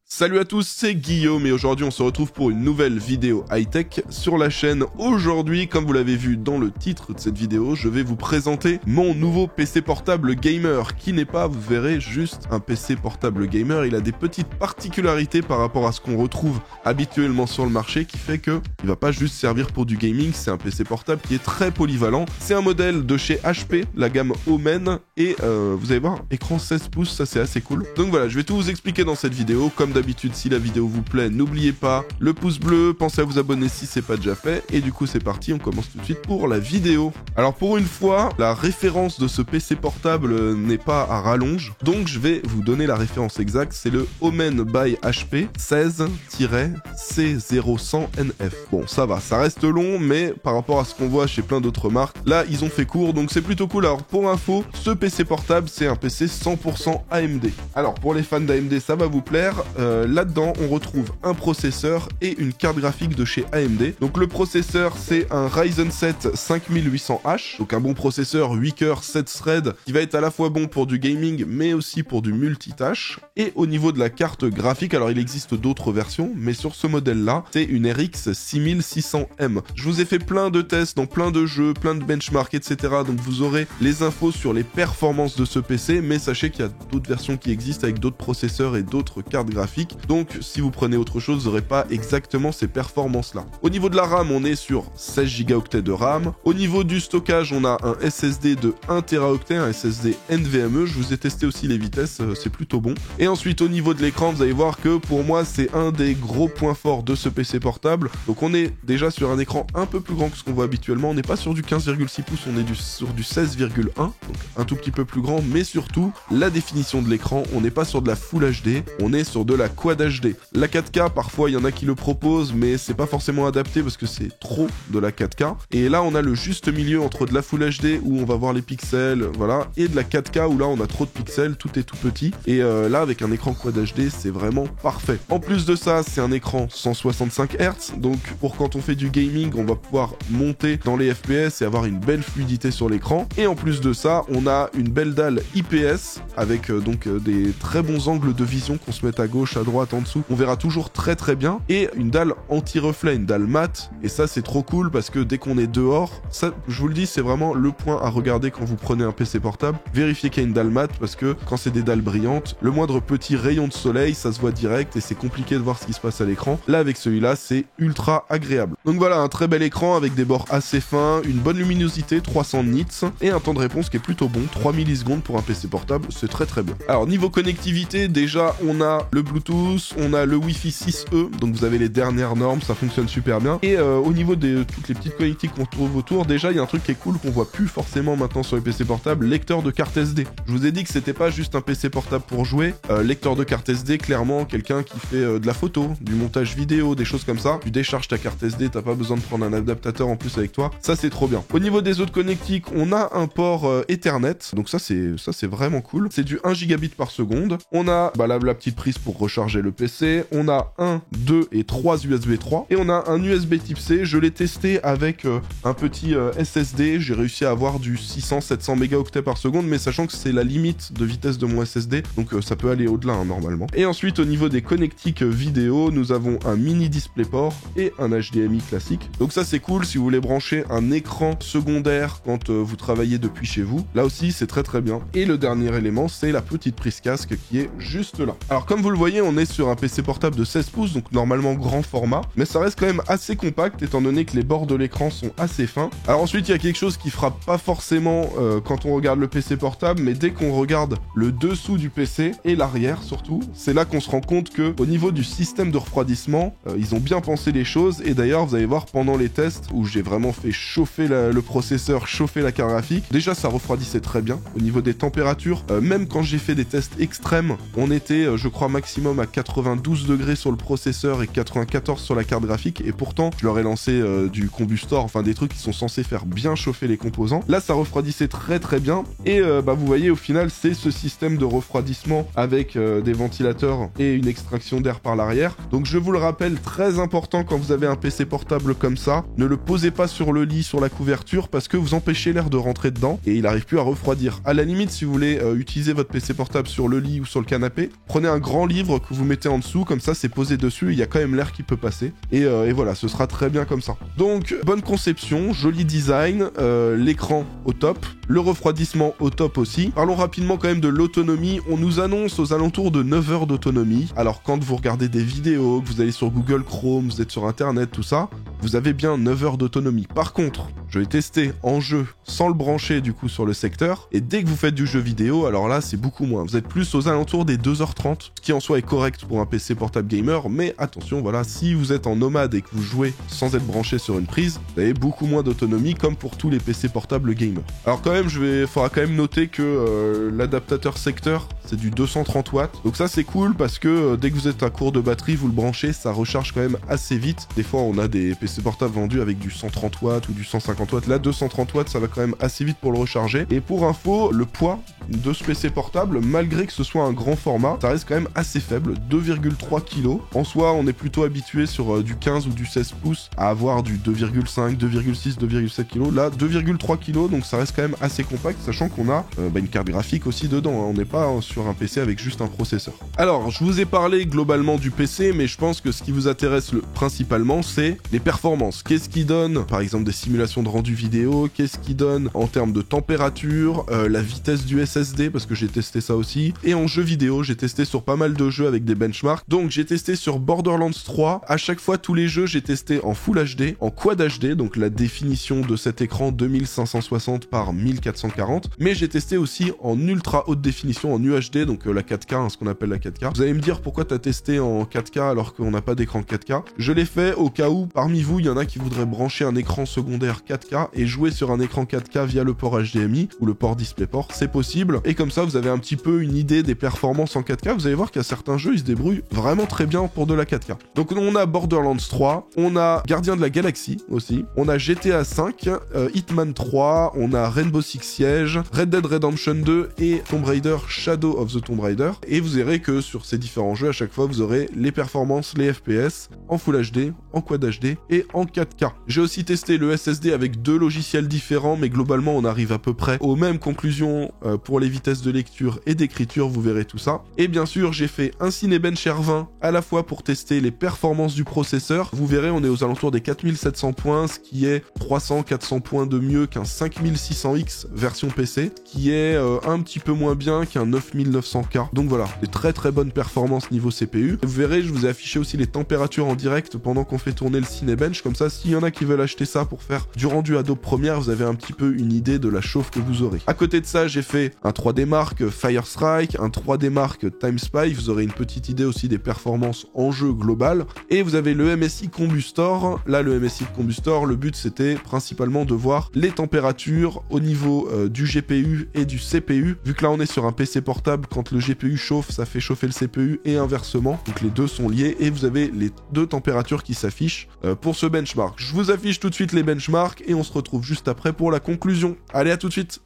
Salut à tous, c'est Guillaume et aujourd'hui on se retrouve pour une nouvelle vidéo high-tech sur la chaîne. Aujourd'hui, comme vous l'avez vu dans le titre de cette vidéo, je vais vous présenter mon nouveau PC portable gamer qui n'est pas, vous verrez, juste un PC portable gamer. Il a des petites particularités par rapport à ce qu'on retrouve habituellement sur le marché qui fait que il va pas juste servir pour du gaming, c'est un PC portable qui est très polyvalent. C'est un modèle de chez HP, la gamme Omen et vous allez voir, écran 16 pouces, ça c'est assez cool. Donc voilà, je vais tout vous expliquer dans cette vidéo. Comme d'habitude, si la vidéo vous plaît, n'oubliez pas le pouce bleu, pensez à vous abonner si c'est pas déjà fait, et du coup c'est parti, on commence tout de suite pour la vidéo. Alors pour une fois, la référence de ce PC portable n'est pas à rallonge, donc je vais vous donner la référence exacte, c'est le Omen by HP 16-C0100NF. Bon ça va, ça reste long, mais par rapport à ce qu'on voit chez plein d'autres marques, là ils ont fait court, donc c'est plutôt cool. Alors pour info, ce PC portable c'est un PC 100% AMD. Alors pour les fans d'AMD ça va vous plaire. Là-dedans, on retrouve un processeur et une carte graphique de chez AMD. Donc le processeur, c'est un Ryzen 7 5800H, donc un bon processeur 8 cœurs, 7 threads, qui va être à la fois bon pour du gaming, mais aussi pour du multitâche. Et au niveau de la carte graphique, alors il existe d'autres versions, mais sur ce modèle-là, c'est une RX 6600M. Je vous ai fait plein de tests dans plein de jeux, plein de benchmarks, etc. Donc vous aurez les infos sur les performances de ce PC, mais sachez qu'il y a d'autres versions qui existent avec d'autres processeurs et d'autres cartes graphiques. Donc si vous prenez autre chose, vous n'aurez pas exactement ces performances là. Au niveau de la RAM, on est sur 16 Go de RAM. Au niveau du stockage, on a un SSD de 1 Teraoctet, un SSD NVMe. Je vous ai testé aussi les vitesses, c'est plutôt bon. Et ensuite au niveau de l'écran, vous allez voir que pour moi c'est un des gros points forts de ce PC portable. Donc on est déjà sur un écran un peu plus grand que ce qu'on voit habituellement. On n'est pas sur du 15,6 pouces, on est sur du 16,1, donc un tout petit peu plus grand, mais surtout la définition de l'écran, on n'est pas sur de la Full HD, on est sur de la Quad HD. La 4K, parfois il y en a qui le proposent, mais c'est pas forcément adapté parce que c'est trop de la 4K. Et là on a le juste milieu entre de la Full HD où on va voir les pixels, voilà, et de la 4K où là on a trop de pixels, tout est tout petit. Et là avec un écran Quad HD, c'est vraiment parfait. En plus de ça, c'est un écran 165 Hz, donc pour quand on fait du gaming, on va pouvoir monter dans les FPS et avoir une belle fluidité sur l'écran. Et en plus de ça, on a une belle dalle IPS avec des très bons angles de vision qu'on se met à gauche, à droite, en dessous, on verra toujours très bien, et une dalle anti-reflet, une dalle mat, et ça c'est trop cool parce que dès qu'on est dehors, ça je vous le dis, c'est vraiment le point à regarder quand vous prenez un PC portable, vérifiez qu'il y a une dalle mat parce que quand c'est des dalles brillantes, le moindre petit rayon de soleil, ça se voit direct et c'est compliqué de voir ce qui se passe à l'écran. Là avec celui-là, c'est ultra agréable. Donc voilà, un très bel écran avec des bords assez fins, une bonne luminosité, 300 nits, et un temps de réponse qui est plutôt bon, 3 millisecondes pour un PC portable, c'est très bien. Alors niveau connectivité, déjà on a le Bluetooth, on a le Wi-Fi 6E, donc vous avez les dernières normes, ça fonctionne super bien. Et au niveau de toutes les petites connectiques qu'on trouve autour, déjà il y a un truc qui est cool qu'on voit plus forcément maintenant sur les PC portables, lecteur de carte SD. Je vous ai dit que c'était pas juste un PC portable pour jouer, lecteur de carte SD, clairement quelqu'un qui fait de la photo, du montage vidéo, des choses comme ça. Tu décharges ta carte SD, t'as pas besoin de prendre un adaptateur en plus avec toi, ça c'est trop bien. Au niveau des autres connectiques, on a un port Ethernet, donc ça c'est vraiment cool. C'est du 1 gigabit par seconde. On a la petite prise pour recharger le PC, on a 1, 2 et 3 USB 3, et on a un USB type C. Je l'ai testé avec un petit SSD, j'ai réussi à avoir du 600-700 mégaoctets par seconde, mais sachant que c'est la limite de vitesse de mon SSD, donc ça peut aller au-delà normalement. Et ensuite au niveau des connectiques vidéo, nous avons un mini DisplayPort et un HDMI classique, donc ça c'est cool si vous voulez brancher un écran secondaire quand vous travaillez depuis chez vous, là aussi c'est très bien. Et le dernier élément, c'est la petite prise casque qui est juste là. Alors comme vous le voyez, on est sur un PC portable de 16 pouces, donc normalement grand format, mais ça reste quand même assez compact étant donné que les bords de l'écran sont assez fins. Alors ensuite il y a quelque chose qui frappe pas forcément quand on regarde le PC portable, mais dès qu'on regarde le dessous du PC et l'arrière surtout, c'est là qu'on se rend compte que au niveau du système de refroidissement, ils ont bien pensé les choses. Et d'ailleurs vous allez voir pendant les tests où j'ai vraiment fait chauffer le processeur, chauffer la carte graphique, déjà ça refroidissait très bien. Au niveau des températures, même quand j'ai fait des tests extrêmes, on était je crois maximum à 92 degrés sur le processeur et 94 sur la carte graphique, et pourtant je leur ai lancé du combustor, enfin des trucs qui sont censés faire bien chauffer les composants. Là ça refroidissait très bien, et vous voyez au final c'est ce système de refroidissement avec des ventilateurs et une extraction d'air par l'arrière. Donc je vous le rappelle, très important quand vous avez un PC portable comme ça, ne le posez pas sur le lit, sur la couverture, parce que vous empêchez l'air de rentrer dedans et il n'arrive plus à refroidir. À la limite, si vous voulez utiliser votre PC portable sur le lit ou sur le canapé, prenez un grand livre cuivre que vous mettez en dessous, comme ça c'est posé dessus, il y a quand même l'air qui peut passer. Et voilà, ce sera très bien comme ça. Donc, bonne conception, joli design, l'écran au top, le refroidissement au top aussi. Parlons rapidement quand même de l'autonomie. On nous annonce aux alentours de 9 heures d'autonomie. Alors quand vous regardez des vidéos, que vous allez sur Google Chrome, vous êtes sur Internet, tout ça, vous avez bien 9 heures d'autonomie. Par contre, je l'ai testé en jeu sans le brancher du coup sur le secteur, et dès que vous faites du jeu vidéo, alors là c'est beaucoup moins. Vous êtes plus aux alentours des 2h30, ce qui en soi est correct pour un PC portable gamer, mais attention, voilà, si vous êtes en nomade et que vous jouez sans être branché sur une prise, vous avez beaucoup moins d'autonomie comme pour tous les PC portables gamer. Alors quand même, faudra quand même noter que l'adaptateur secteur, c'est du 230 watts, donc ça c'est cool parce que dès que vous êtes à court de batterie, vous le branchez, ça recharge quand même assez vite. Des fois on a des PC portables vendus avec du 130 watts ou du 150 watts, là 230 watts ça va quand même assez vite pour le recharger. Et pour info, le poids de ce PC portable, malgré que ce soit un grand format, ça reste quand même assez faible, 2,3 kg. En soi, on est plutôt habitué sur du 15 ou du 16 pouces à avoir du 2,5, 2,6, 2,7 kg. Là, 2,3 kg, donc ça reste quand même assez compact, sachant qu'on a une carte graphique aussi dedans, hein. On n'est pas sur un PC avec juste un processeur. Alors, je vous ai parlé globalement du PC, mais je pense que ce qui vous intéresse principalement, c'est les performances. Qu'est-ce qui donne, par exemple, des simulations de rendu vidéo, qu'est-ce qui donne en termes de température, la vitesse du SSD, parce que j'ai testé ça aussi, et en jeu vidéo, j'ai testé sur pas mal de jeux avec des benchmarks. Donc j'ai testé sur Borderlands 3, à chaque fois tous les jeux j'ai testé en Full HD, en Quad HD, donc la définition de cet écran 2560 par 1440, mais j'ai testé aussi en ultra haute définition, en UHD, donc la 4K, hein, ce qu'on appelle la 4K. Vous allez me dire pourquoi t'as testé en 4K alors qu'on n'a pas d'écran 4K. Je l'ai fait au cas où parmi vous il y en a qui voudraient brancher un écran secondaire 4K et jouer sur un écran 4K via le port HDMI ou le port DisplayPort, c'est possible, et comme ça vous avez un petit peu une idée des performances en 4K. Vous allez voir qu'il y a certains jeux, ils se débrouillent vraiment très bien pour de la 4K. Donc on a Borderlands 3, on a Gardien de la Galaxie aussi, on a GTA 5, Hitman 3, on a Rainbow Six Siege, Red Dead Redemption 2 et Tomb Raider Shadow of the Tomb Raider. Et vous verrez que sur ces différents jeux, à chaque fois vous aurez les performances, les FPS, en Full HD, en Quad HD et en 4K. J'ai aussi testé le SSD avec deux logiciels différents, mais globalement on arrive à peu près aux mêmes conclusions pour les vitesses de lecture et d'écriture, vous verrez tout ça. Et bien sûr, j'ai fait un Cinebench R20 à la fois pour tester les performances du processeur. Vous verrez, on est aux alentours des 4700 points, ce qui est 300-400 points de mieux qu'un 5600X version PC, qui est un petit peu moins bien qu'un 9900K. Donc voilà, des très très bonnes performances niveau CPU. Vous verrez, je vous ai affiché aussi les températures en direct pendant qu'on fait tourner le Cinebench, comme ça, s'il y en a qui veulent acheter ça pour faire du rendu Adobe Premiere, vous avez un petit peu une idée de la chauffe que vous aurez. À côté de ça, j'ai fait un 3D Mark Firestrike, un 3D Mark Time Spy, vous aurez une petite idée aussi des performances en jeu global. Et vous avez le MSI Combustor. Là, le MSI Combustor, le but c'était principalement de voir les températures au niveau du GPU et du CPU. Vu que là on est sur un PC portable, quand le GPU chauffe, ça fait chauffer le CPU et inversement. Donc les deux sont liés et vous avez les deux températures qui s'affichent pour ce benchmark. Je vous affiche tout de suite les benchmarks et on se retrouve juste après pour la conclusion. Allez, à tout de suite.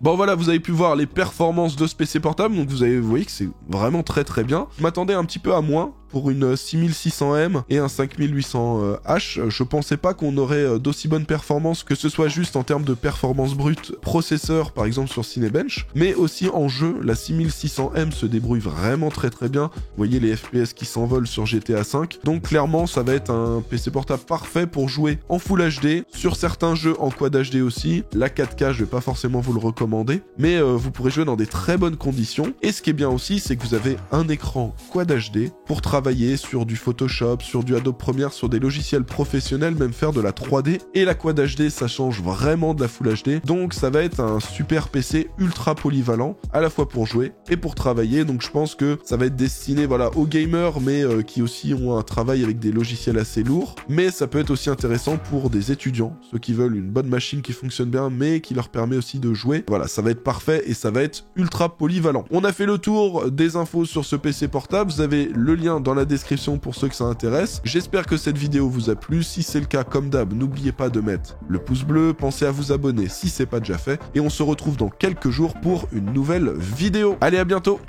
Bon voilà, vous avez pu voir les performances de ce PC portable, donc vous voyez que c'est vraiment très très bien. Je m'attendais un petit peu à moins pour une 6600M et un 5800H. Je pensais pas qu'on aurait d'aussi bonnes performances, que ce soit juste en termes de performance brute processeur, par exemple sur Cinebench, mais aussi en jeu. La 6600M se débrouille vraiment très très bien. Vous voyez les FPS qui s'envolent sur GTA V. Donc clairement, ça va être un PC portable parfait pour jouer en Full HD, sur certains jeux en Quad HD aussi. La 4K, je vais pas forcément vous le recommander, mais vous pourrez jouer dans des très bonnes conditions. Et ce qui est bien aussi, c'est que vous avez un écran Quad HD pour travailler sur du Photoshop, sur du Adobe Premiere, sur des logiciels professionnels, même faire de la 3D. Et la Quad HD, ça change vraiment de la Full HD. Donc ça va être un super PC ultra polyvalent, à la fois pour jouer et pour travailler. Donc je pense que ça va être destiné voilà, aux gamers, mais qui aussi ont un travail avec des logiciels assez lourds. Mais ça peut être aussi intéressant pour des étudiants, ceux qui veulent une bonne machine qui fonctionne bien, mais qui leur permet aussi de jouer. Voilà, ça va être parfait et ça va être ultra polyvalent. On a fait le tour des infos sur ce PC portable. Vous avez le lien dans la description pour ceux que ça intéresse. J'espère que cette vidéo vous a plu. Si c'est le cas, comme d'hab, n'oubliez pas de mettre le pouce bleu, pensez à vous abonner si c'est pas déjà fait, et on se retrouve dans quelques jours pour une nouvelle vidéo. Allez, à bientôt!